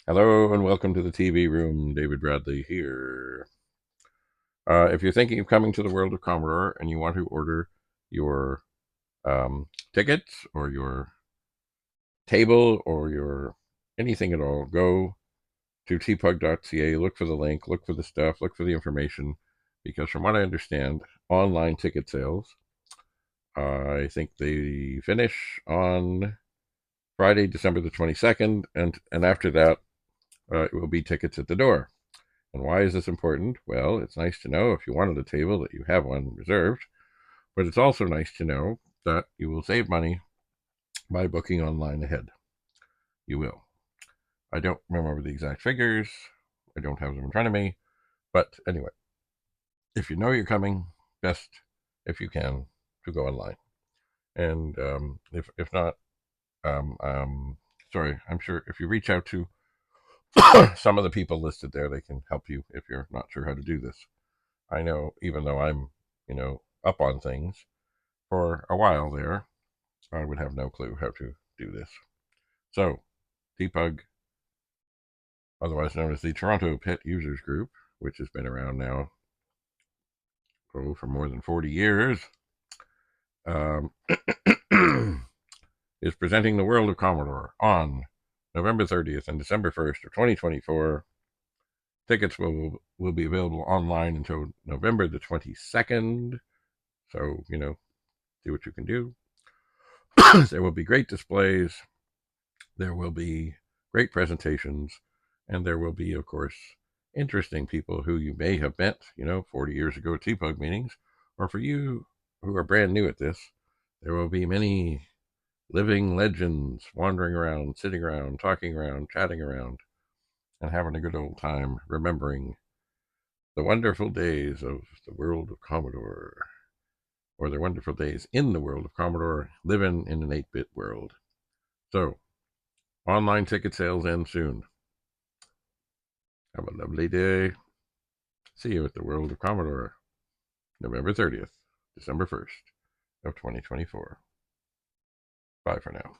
Hello and welcome to the TV room. David Bradley here. If you're thinking of coming to the world of Commodore and you want to order your tickets or your table or your anything at all, go to TPUG.CA, look for the link, look for the stuff, look for the information, because from what I understand, online ticket sales, I think they finish on Friday, December the 22nd, and after that, it will be tickets at the door. And why is this important? Well, it's nice to know if you wanted a table that you have one reserved, but it's also nice to know that you will save money by booking online ahead. You will. I don't remember the exact figures. I don't have them in front of me. But anyway, if you know you're coming, best, if you can, to go online. And if not, um, um, sorry, I'm sure if you reach out to some of the people listed there, they can help you if you're not sure how to do this. I know, even though I'm, up on things for a while there, I would have no clue how to do this. So, TPUG, otherwise known as the Toronto Pet Users Group, which has been around now for more than 40 years, um, is presenting the world of Commodore on November 30th and December 1st of 2024. Tickets will be available online until November the 22nd. So, see what you can do. There will be great displays. There will be great presentations. And there will be, of course, interesting people who you may have met, 40 years ago at TPUG meetings. Or for you who are brand new at this, there will be many living legends wandering around, sitting around, talking around, chatting around, and having a good old time remembering the wonderful days of the world of Commodore, or the wonderful days in the world of Commodore, living in an 8-bit world. So, online ticket sales end soon. Have a lovely day. See you at the World of Commodore, November 30th, December 1st of 2024. Bye for now.